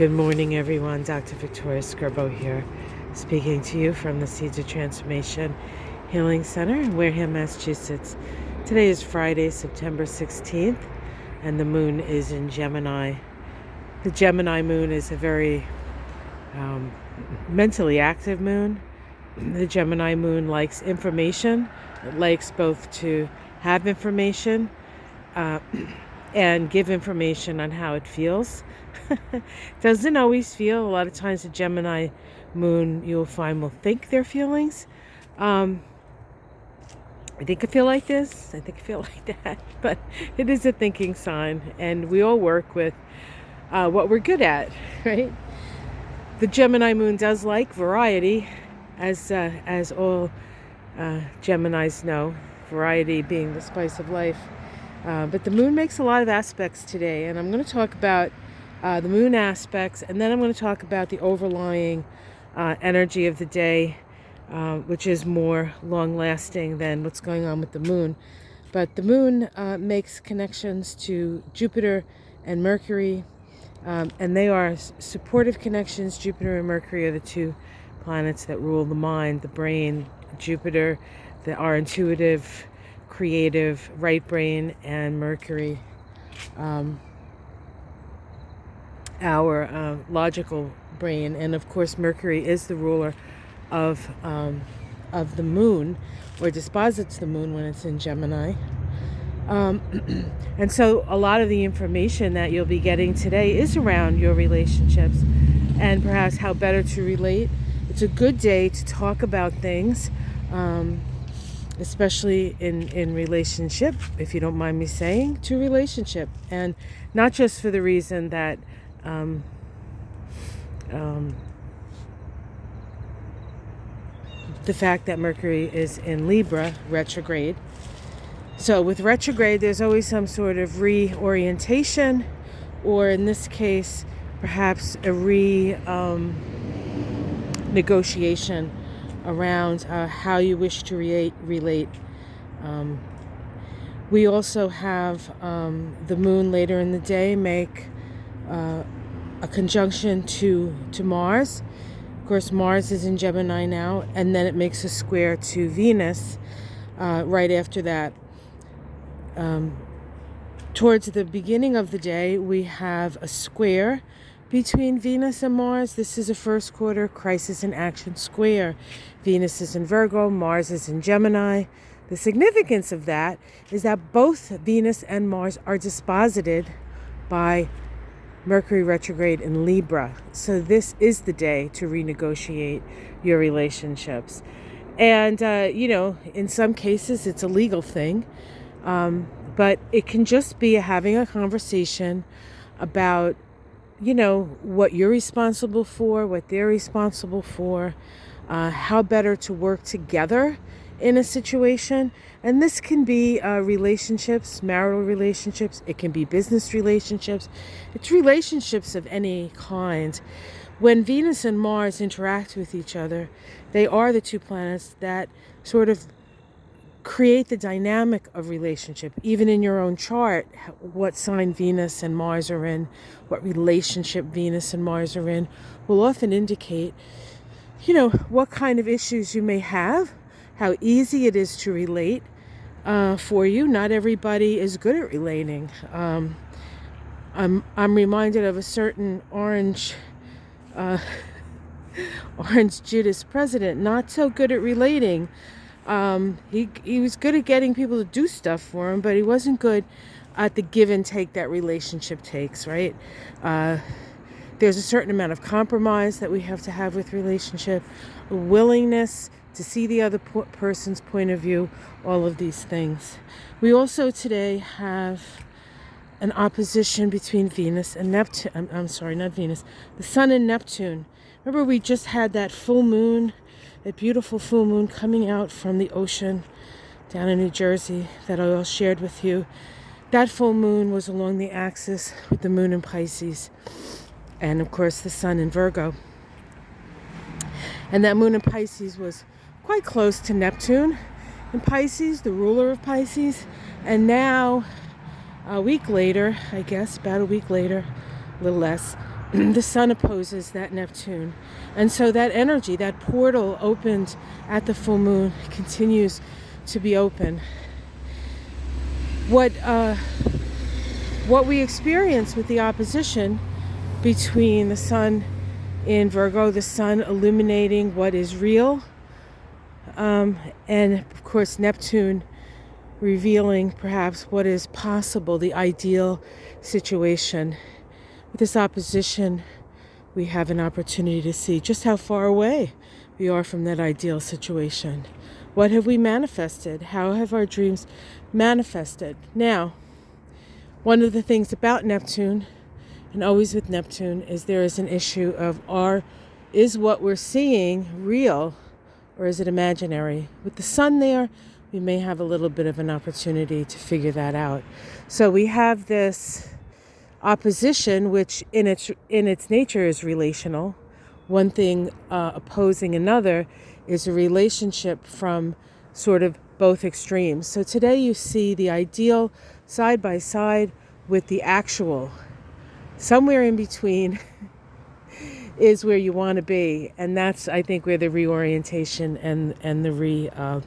Good morning, everyone. Dr. Victoria Skirbo here, speaking to you from the Seeds of Transformation Healing Center in Wareham, Massachusetts. Today is Friday, September 16th, and the moon is in Gemini. The Gemini moon is a very mentally active moon. The Gemini moon likes information. It likes both to have information and give information on how it feels. Doesn't always feel. A lot of times the Gemini moon, you'll find, will think their feelings. I think I feel like this. I think I feel like that. But it is a thinking sign, and we all work with what we're good at, right? The Gemini moon does like variety, as all Geminis know, variety being the spice of life. But the moon makes a lot of aspects today, and I'm going to talk about the moon aspects, and then I'm going to talk about the overlying energy of the day, which is more long-lasting than what's going on with the moon. But the moon makes connections to Jupiter and Mercury, and they are supportive connections. Jupiter and Mercury are the two planets that rule the mind, the brain. Jupiter, our intuitive, creative right brain, and Mercury, our logical brain. And of course, Mercury is the ruler of the moon, or disposits the moon when it's in Gemini. And so a lot of the information that you'll be getting today is around your relationships and perhaps how better to relate. It's a good day to talk about things, especially in relationship, if you don't mind me saying, to relationship. And not just for the reason that the fact that Mercury is in Libra, retrograde. So with retrograde, there's always some sort of reorientation, or in this case, perhaps a negotiation around how you wish to relate. We also have the moon later in the day make a conjunction to Mars. Of course, Mars is in Gemini now, and then it makes a square to Venus right after that. Towards the beginning of the day, we have a square between Venus and Mars. This is a first quarter crisis in action square. Venus is in Virgo, Mars is in Gemini. The significance of that is that both Venus and Mars are disposited by Mercury retrograde in Libra. So this is the day to renegotiate your relationships. And, in some cases it's a legal thing, but it can just be having a conversation about, what you're responsible for, what they're responsible for, how better to work together in a situation. And this can be relationships, marital relationships. It can be business relationships. It's relationships of any kind. When Venus and Mars interact with each other, they are the two planets that sort of create the dynamic of relationship. Even in your own chart, what sign Venus and Mars are in, what relationship Venus and Mars are in, will often indicate, what kind of issues you may have, how easy it is to relate for you. Not everybody is good at relating. I'm reminded of a certain orange Judas president, not so good at relating. He was good at getting people to do stuff for him, but he wasn't good at the give and take that relationship takes, right? There's a certain amount of compromise that we have to have with relationship, a willingness to see the other person's point of view, all of these things. We also today have an opposition between Venus and Neptune. I'm sorry, not Venus. The Sun and Neptune. Remember, we just had that full moon, that beautiful full moon coming out from the ocean down in New Jersey that I all shared with you. That full moon was along the axis with the moon in Pisces, and of course the sun in Virgo. And that moon in Pisces was quite close to Neptune in Pisces, the ruler of Pisces. And now, a week later, I guess, about a week later, a little less, the sun opposes that Neptune. And so that energy, that portal opened at the full moon, continues to be open. What we experience with the opposition between the sun in Virgo, the sun illuminating what is real, and of course Neptune revealing perhaps what is possible, the ideal situation. With this opposition, we have an opportunity to see just how far away we are from that ideal situation. What have we manifested? How have our dreams manifested? Now, one of the things about Neptune, and always with Neptune, is there is an issue of is what we're seeing real or is it imaginary? With the sun there, we may have a little bit of an opportunity to figure that out. So we have this opposition, which in its nature is relational. One thing opposing another is a relationship from sort of both extremes. So today you see the ideal side by side with the actual. Somewhere in between is where you want to be, and that's, I think, where the reorientation and the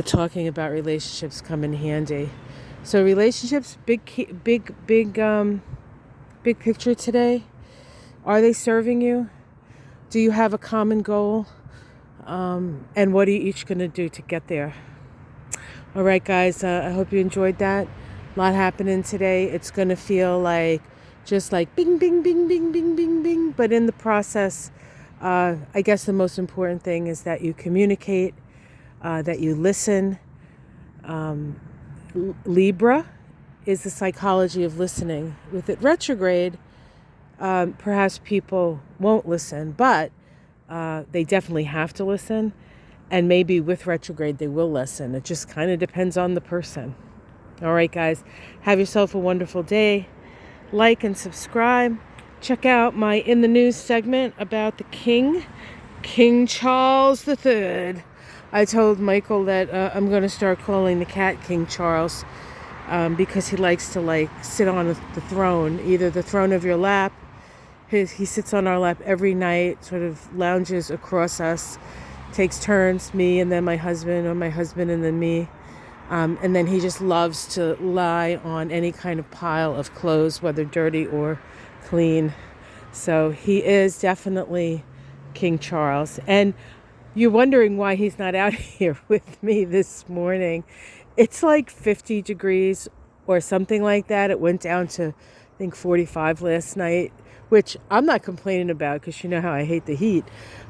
talking about relationships come in handy. So relationships, big picture today. Are they serving you? Do you have a common goal? And what are you each going to do to get there? All right, guys, I hope you enjoyed that. A lot happening today. It's going to feel like just like bing, bing, bing, bing, bing, bing, bing. But in the process, I guess the most important thing is that you communicate, that you listen. Libra is the psychology of listening. With it retrograde, perhaps people won't listen, but they definitely have to listen. And maybe with retrograde, they will listen. It just kind of depends on the person. All right, guys, have yourself a wonderful day. Like and subscribe. Check out my In the News segment about the King Charles III. I told Michael that I'm going to start calling the cat King Charles because he likes to sit on the throne, either the throne of your lap. He sits on our lap every night, sort of lounges across us, takes turns, me and then my husband, or my husband and then me. And then he just loves to lie on any kind of pile of clothes, whether dirty or clean. So he is definitely King Charles. And you're wondering why he's not out here with me this morning. It's like 50 degrees or something like that. It went down to, I think, 45 last night, which I'm not complaining about because you know how I hate the heat.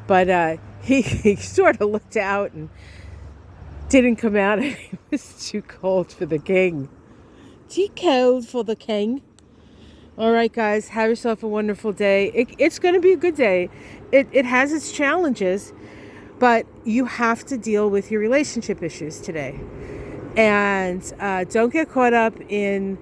But he sort of looked out and didn't come out, and it was too cold for the king. Too cold for the king. All right, guys, have yourself a wonderful day. It's going to be a good day. It has its challenges, but you have to deal with your relationship issues today. And don't get caught up in,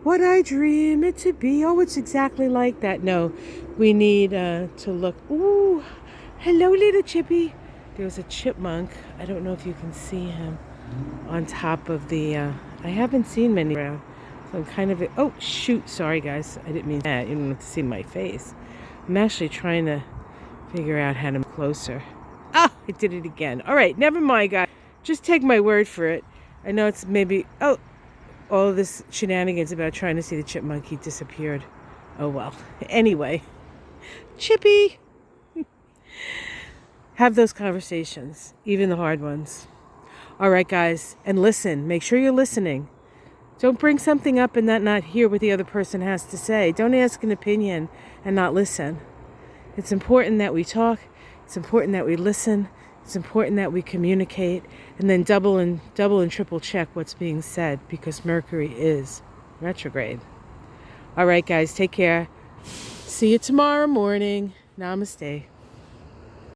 what I dream it to be. Oh, it's exactly like that. No, we need to look. Ooh, hello, little chippy. There's a chipmunk. I don't know if you can see him on top of the, I haven't seen many around. So I'm kind of, oh, shoot. Sorry, guys. I didn't mean that. You don't have to see my face. I'm actually trying to figure out how to move closer. Oh, I did it again. All right, never mind, guys. Just take my word for it. I know it's maybe, all of this shenanigans about trying to see the chipmunk. He disappeared. Oh, well. Anyway, Chippy. Have those conversations, even the hard ones. All right, guys, and listen. Make sure you're listening. Don't bring something up and not hear what the other person has to say. Don't ask an opinion and not listen. It's important that we talk. It's important that we listen. It's important that we communicate, and then double and triple check what's being said, because Mercury is retrograde. All right, guys, take care. See you tomorrow morning. Namaste.